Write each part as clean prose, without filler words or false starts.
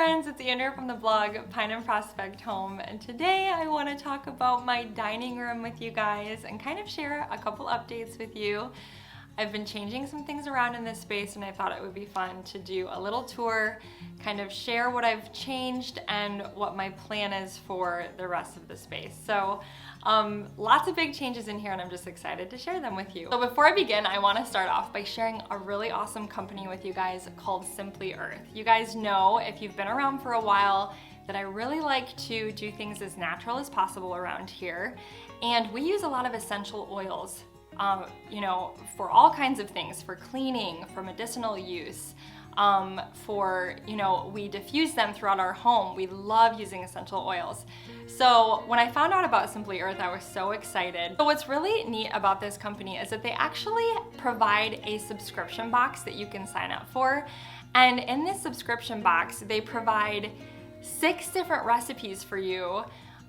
friends, it's Andrea from the blog Pine and Prospect Home, and today I want to talk about my dining room with you guys and kind of share a couple updates with you. I've been changing some things around in this space and I thought it would be fun to do a little tour, kind of share what I've changed and what my plan is for the rest of the space. So lots of big changes in here and I'm just excited to share them with you. So before I begin, I want to start off by sharing a really awesome company with you guys called Simply Earth. You guys know, if you've been around for a while, that I really like to do things as natural as possible around here. And we use a lot of essential oils, for all kinds of things, for cleaning, for medicinal use, we diffuse them throughout our home. We love using essential oils. So when I found out about Simply Earth, I was so excited. But what's really neat about this company is that they actually provide a subscription box that you can sign up for. And in this subscription box, they provide 6 different recipes for you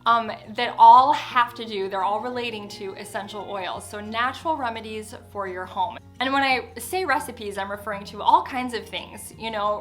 that all have to do, they're all relating to essential oils, so natural remedies for your home. And when I say recipes, I'm referring to all kinds of things,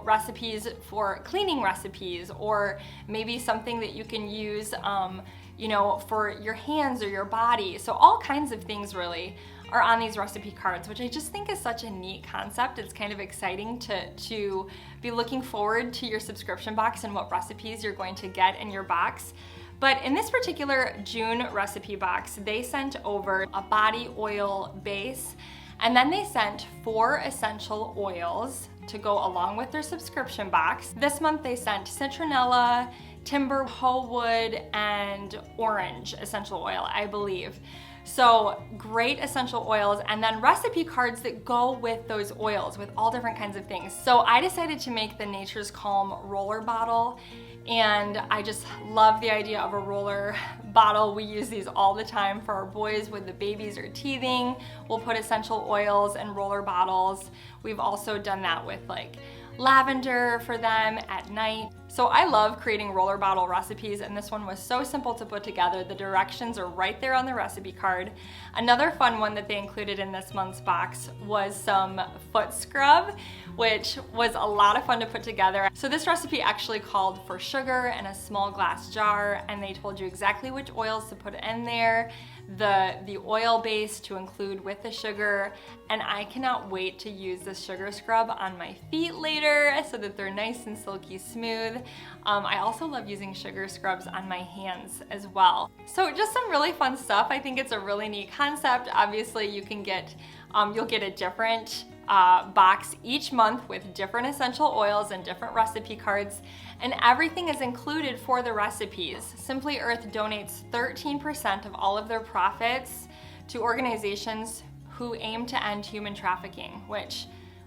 recipes for cleaning recipes, or maybe something that you can use, for your hands or your body. So all kinds of things really are on these recipe cards, which I just think is such a neat concept. It's kind of exciting to be looking forward to your subscription box and what recipes you're going to get in your box. But in this particular June recipe box, they sent over a body oil base, and then they sent 4 essential oils to go along with their subscription box. This month they sent citronella, timber, hoe wood, and orange essential oil, I believe. So great essential oils, and then recipe cards that go with those oils with all different kinds of things. So I decided to make the Nature's Calm roller bottle, and I just love the idea of a roller bottle. We use these all the time for our boys when the babies are teething. We'll put essential oils in roller bottles. We've also done that with lavender for them at night. So I love creating roller bottle recipes, and this one was so simple to put together. The directions are right there on the recipe card. Another fun one that they included in this month's box was some foot scrub, which was a lot of fun to put together. So this recipe actually called for sugar in a small glass jar, and they told you exactly which oils to put in there, the oil base to include with the sugar, and I cannot wait to use this sugar scrub on my feet later so that they're nice and silky smooth. I also love using sugar scrubs on my hands as well. So just some really fun stuff. I think it's a really neat concept. Obviously you can get, you'll get a different box each month with different essential oils and different recipe cards, and everything is included for the recipes. Simply Earth donates 13% of all of their profits to organizations who aim to end human trafficking, which,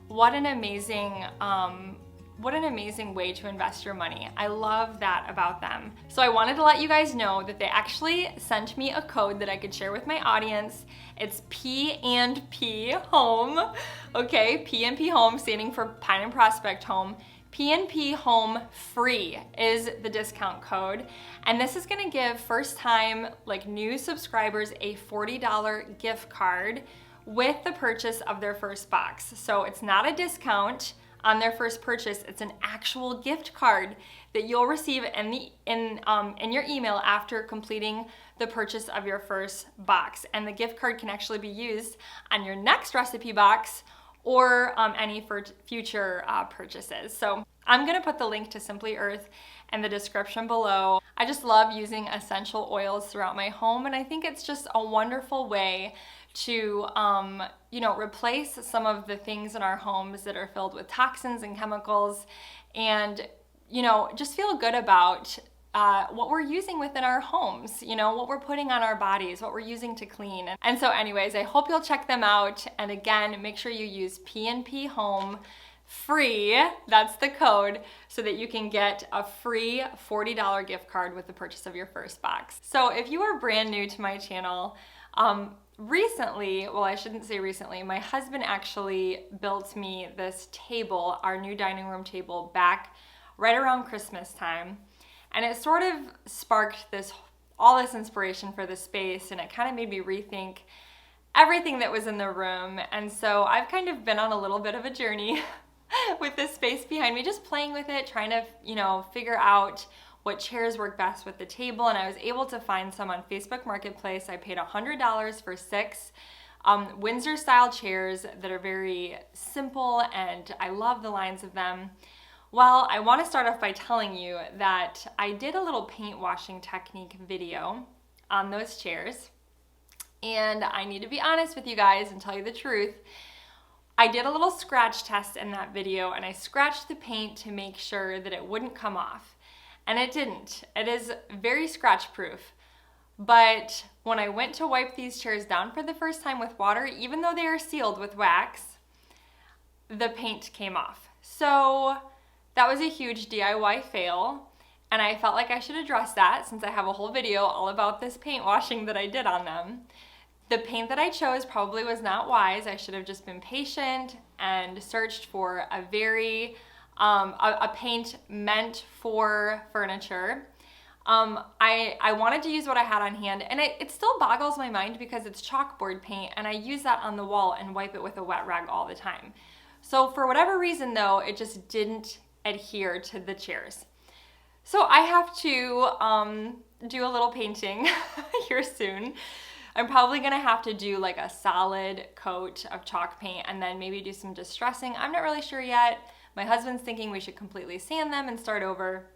what an amazing way to invest your money. I love that about them. So I wanted to let you guys know that they actually sent me a code that I could share with my audience. It's P&P Home. Okay, P&P Home, standing for Pine and Prospect Home. P&P Home Free is the discount code, and this is gonna give first-time new subscribers a $40 gift card with the purchase of their first box. So it's not a discount on their first purchase, it's an actual gift card that you'll receive in your email after completing the purchase of your first box. And the gift card can actually be used on your next recipe box or any future purchases. So I'm gonna put the link to Simply Earth in the description below. I just love using essential oils throughout my home, and I think it's just a wonderful way to replace some of the things in our homes that are filled with toxins and chemicals, and just feel good about what we're using within our homes, what we're putting on our bodies, what we're using to clean. And so anyways, I hope you'll check them out, and again, make sure you use P&P Home Free, that's the code, so that you can get a free $40 gift card with the purchase of your first box. So if you are brand new to my channel, recently, well, I shouldn't say recently, my husband actually built me this table, our new dining room table, back right around Christmas time. And it sort of sparked all this inspiration for the space, and it kind of made me rethink everything that was in the room. And so I've kind of been on a little bit of a journey with this space behind me, just playing with it, trying to, you know, figure out what chairs work best with the table. And I was able to find some on Facebook Marketplace. I paid $100 for 6 Windsor style chairs that are very simple, and I love the lines of them. Well, I want to start off by telling you that I did a little paint washing technique video on those chairs. And I need to be honest with you guys and tell you the truth. I did a little scratch test in that video, and I scratched the paint to make sure that it wouldn't come off. And it didn't. It is very scratch proof. But when I went to wipe these chairs down for the first time with water, even though they are sealed with wax, the paint came off. So that was a huge DIY fail. And I felt like I should address that since I have a whole video all about this paint washing that I did on them. The paint that I chose probably was not wise. I should have just been patient and searched for a very, a paint meant for furniture. I wanted to use what I had on hand, and it still boggles my mind because it's chalkboard paint, and I use that on the wall and wipe it with a wet rag all the time. So for whatever reason though, it just didn't adhere to the chairs. So I have to do a little painting here soon. I'm probably gonna have to do like a solid coat of chalk paint and then maybe do some distressing. I'm not really sure yet. My husband's thinking we should completely sand them and start over.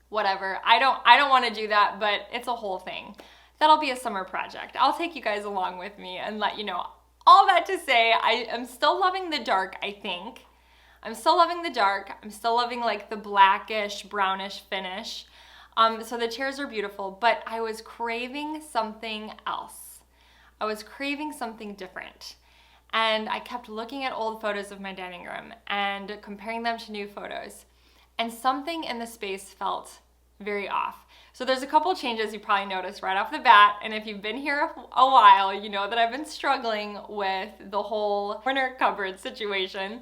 Whatever. I don't want to do that, but it's a whole thing. That'll be a summer project. I'll take you guys along with me and let you know. All that to say, I am still loving the dark, I think. I'm still loving the dark. I'm still loving like the blackish, brownish finish. So the chairs are beautiful, but I was craving something else. I was craving something different. And I kept looking at old photos of my dining room and comparing them to new photos. And something in the space felt very off. So there's a couple changes you probably noticed right off the bat. And if you've been here a while, you know that I've been struggling with the whole corner cupboard situation.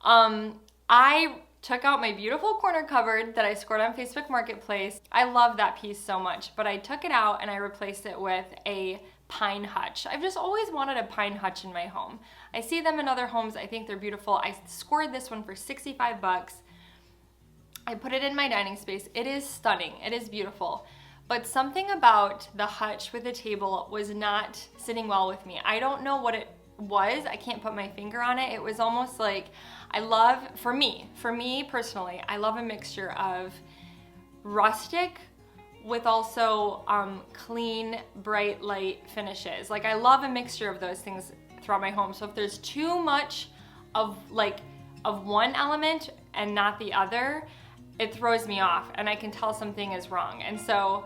I took out my beautiful corner cupboard that I scored on Facebook Marketplace. I love that piece so much, but I took it out and I replaced it with a pine hutch. I've just always wanted a pine hutch in my home. I see them in other homes. I think they're beautiful. I scored this one for 65 bucks. I put it in my dining space. It is stunning. It is beautiful. But something about the hutch with the table was not sitting well with me. I don't know what it was. I can't put my finger on it. It was almost like for me personally, I love a mixture of rustic with also clean, bright, light finishes. Like I love a mixture of those things throughout my home. So if there's too much of one element and not the other, it throws me off and I can tell something is wrong. And so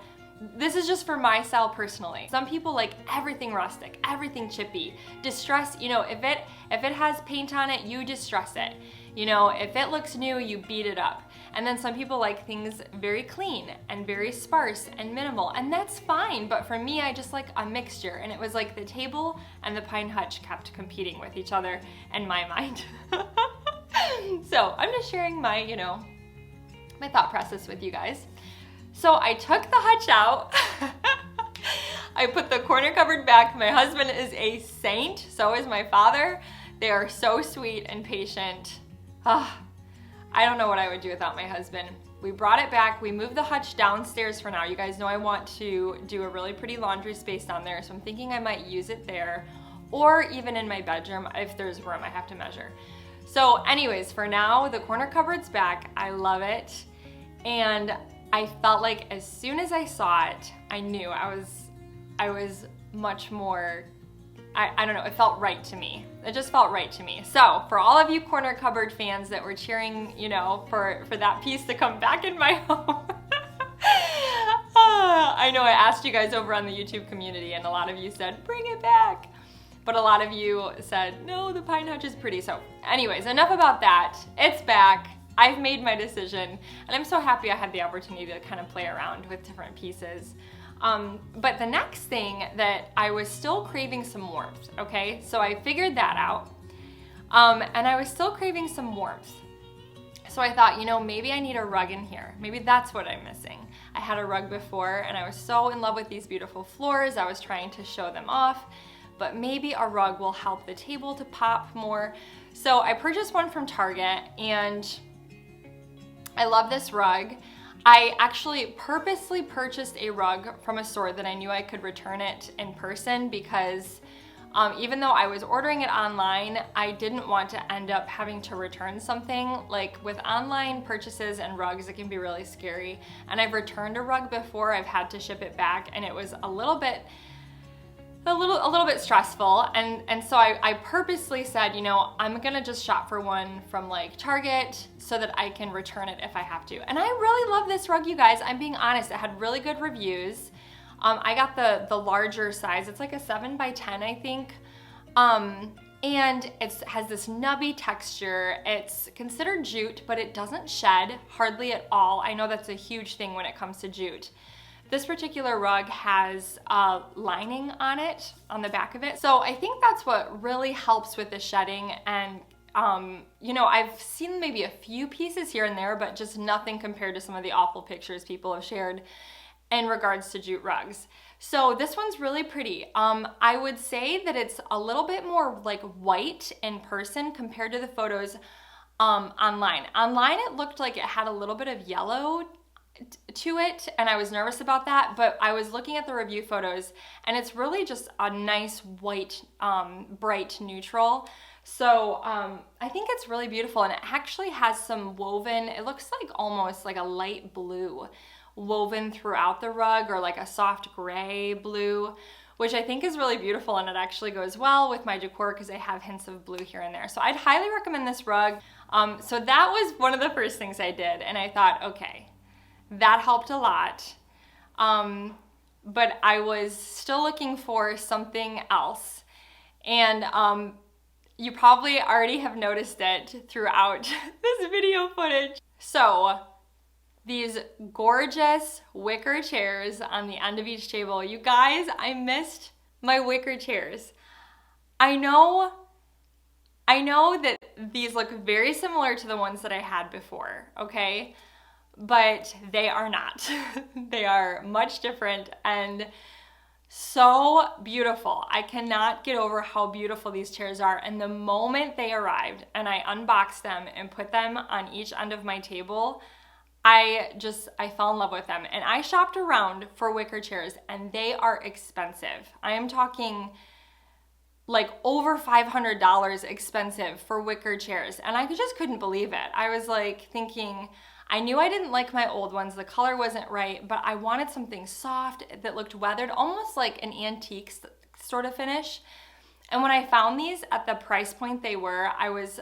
this is just for my style personally. Some people like everything rustic, everything chippy. Distress, you know, if it has paint on it, you distress it. You know, if it looks new, you beat it up. And then some people like things very clean and very sparse and minimal, and that's fine. But for me, I just like a mixture. And it was like the table and the pine hutch kept competing with each other in my mind. So I'm just sharing my, you know, my thought process with you guys. So I took the hutch out. I put the corner cupboard back. My husband is a saint, so is my father. They are so sweet and patient. I don't know what I would do without my husband. We brought it back. We moved the hutch downstairs for now. You guys know I want to do a really pretty laundry space down there, so I'm thinking I might use it there, or even in my bedroom if there's room. I have to measure. So anyways, for now, the corner cupboard's back. I love it. And I felt like as soon as I saw it, I knew I was much more, I don't know, it felt right to me. It just felt right to me. So for all of you corner cupboard fans that were cheering, you know, for that piece to come back in my home. I know I asked you guys over on the YouTube community and a lot of you said, bring it back. But a lot of you said, no, the pine hutch is pretty. So anyways, enough about that. It's back. I've made my decision, and I'm so happy I had the opportunity to kind of play around with different pieces. But the next thing that I was still craving some warmth, okay? So I figured that out, and I was still craving some warmth. So I thought, you know, maybe I need a rug in here. Maybe that's what I'm missing. I had a rug before, and I was so in love with these beautiful floors. I was trying to show them off, but maybe a rug will help the table to pop more. So I purchased one from Target and I love this rug. I actually purposely purchased a rug from a store that I knew I could return it in person because even though I was ordering it online, I didn't want to end up having to return something. Like with online purchases and rugs, it can be really scary. And I've returned a rug before, I've had to ship it back, and it was a little bit stressful. And so I purposely said, you know, I'm gonna just shop for one from like Target so that I can return it if I have to. And I really love this rug, you guys. I'm being honest, it had really good reviews. I got the larger size. It's like a 7x10, I think. And it has this nubby texture. It's considered jute, but it doesn't shed hardly at all. I know that's a huge thing when it comes to jute. This particular rug has a lining on it, on the back of it. So I think that's what really helps with the shedding. And you know, I've seen maybe a few pieces here and there, but just nothing compared to some of the awful pictures people have shared in regards to jute rugs. So this one's really pretty. I would say that it's a little bit more like white in person compared to the photos online. Online it looked like it had a little bit of yellow to it, and I was nervous about that, but I was looking at the review photos and it's really just a nice white, bright neutral. So I think it's really beautiful, and it actually has some woven, it looks like almost like a light blue woven throughout the rug, or like a soft gray blue, which I think is really beautiful, and it actually goes well with my decor because I have hints of blue here and there. So I'd highly recommend this rug. So that was one of the first things I did, and I thought, okay, that helped a lot. But I was still looking for something else. And you probably already have noticed it throughout this video footage. So these gorgeous wicker chairs on the end of each table. You guys, I missed my wicker chairs. I know that these look very similar to the ones that I had before, okay? But they are not. They are much different and so beautiful. I cannot get over how beautiful these chairs are. And the moment they arrived and I unboxed them and put them on each end of my table, I fell in love with them. And I shopped around for wicker chairs and they are expensive. I am talking like over $500 expensive for wicker chairs. And I just couldn't believe it. I was like thinking, I knew I didn't like my old ones. The color wasn't right, but I wanted something soft that looked weathered, almost like an antique sort of finish. And when I found these at the price point they were, I was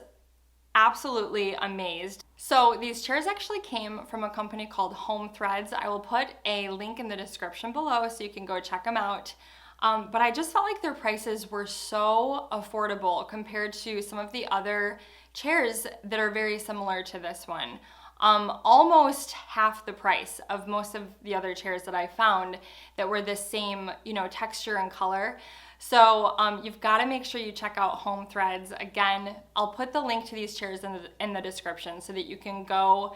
absolutely amazed. So these chairs actually came from a company called Home Threads. I will put a link in the description below so you can go check them out. But I just felt like their prices were so affordable compared to some of the other chairs that are very similar to this one. Almost half the price of most of the other chairs that I found that were the same, texture and color. So you've got to make sure you check out Home Threads. Again, I'll put the link to these chairs in the description so that you can go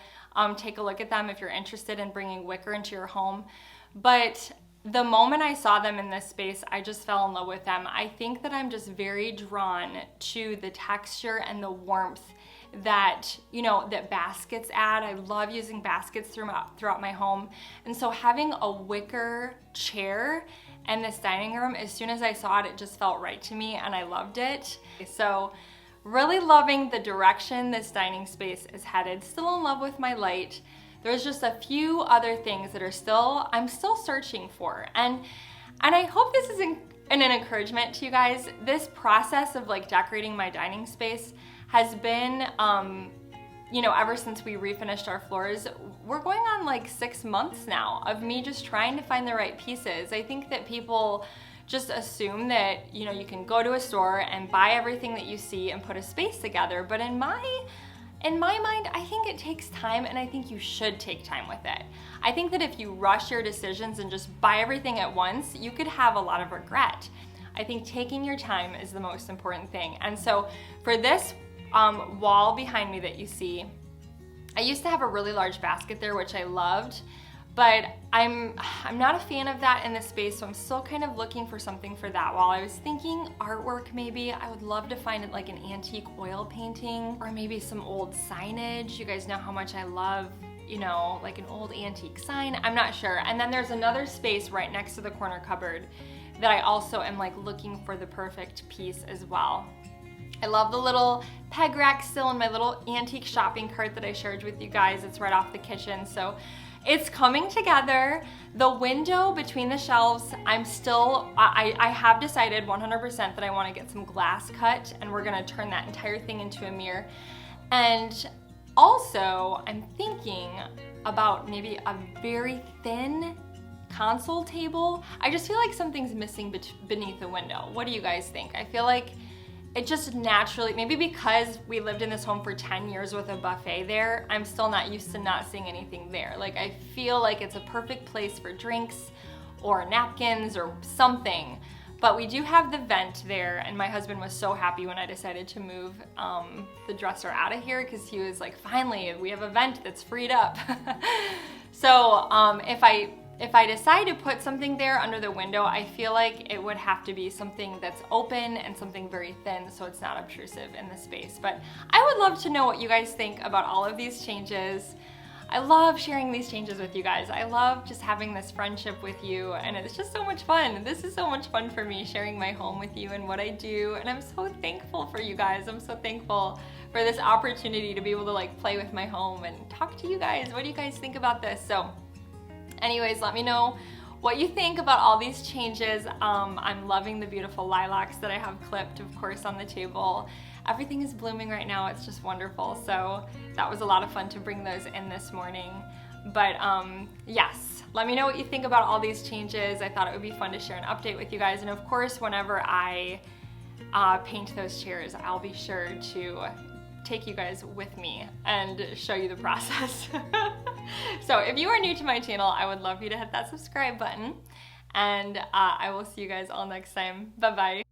take a look at them if you're interested in bringing wicker into your home. But the moment I saw them in this space, I just fell in love with them. I think that I'm just very drawn to the texture and the warmth that baskets add. I love using baskets throughout my home. And so having a wicker chair in this dining room, as soon as I saw it, it just felt right to me and I loved it. So really loving the direction this dining space is headed. Still in love with my light. There's just a few other things that I'm still searching for. And I hope this is an encouragement to you guys. This process of decorating my dining space has been, ever since we refinished our floors. We're going on 6 months now of me just trying to find the right pieces. I think that people just assume that, you can go to a store and buy everything that you see and put a space together. But in my mind, I think it takes time, and I think you should take time with it. I think that if you rush your decisions and just buy everything at once, you could have a lot of regret. I think taking your time is the most important thing. And so for this wall behind me that you see, I used to have a really large basket there, which I loved, but I'm not a fan of that in this space, so I'm still kind of looking for something for that wall. I was thinking artwork maybe. I would love to find like an antique oil painting or maybe some old signage. You guys know how much I love, you know, like an old antique sign. I'm not sure. And then there's another space right next to the corner cupboard that I also am like looking for the perfect piece as well. I love the little peg rack still in my little antique shopping cart that I shared with you guys. It's right off the kitchen, so it's coming together. The window between the shelves, I have decided 100% that I want to get some glass cut, and we're gonna turn that entire thing into a mirror. And also, I'm thinking about maybe a very thin console table. I just feel like something's missing beneath the window. What do you guys think? I feel like it just naturally, maybe because we lived in this home for 10 years with a buffet there, I'm still not used to not seeing anything there. Like, I feel like it's a perfect place for drinks or napkins or something. But we do have the vent there, and my husband was so happy when I decided to move the dresser out of here, because he was like, finally, we have a vent that's freed up. So if I decide to put something there under the window, I feel like it would have to be something that's open and something very thin so it's not obtrusive in the space. But I would love to know what you guys think about all of these changes. I love sharing these changes with you guys. I love just having this friendship with you, and it's just so much fun. This is so much fun for me, sharing my home with you and what I do, and I'm so thankful for you guys. I'm so thankful for this opportunity to be able to like play with my home and talk to you guys. What do you guys think about this? So anyways, let me know what you think about all these changes. I'm loving the beautiful lilacs that I have clipped, of course, on the table. Everything is blooming right now. It's just wonderful. So that was a lot of fun to bring those in this morning. But yes, let me know what you think about all these changes. I thought it would be fun to share an update with you guys. And of course, whenever I paint those chairs, I'll be sure to take you guys with me and show you the process. So if you are new to my channel, I would love you to hit that subscribe button, and I will see you guys all next time. Bye-bye.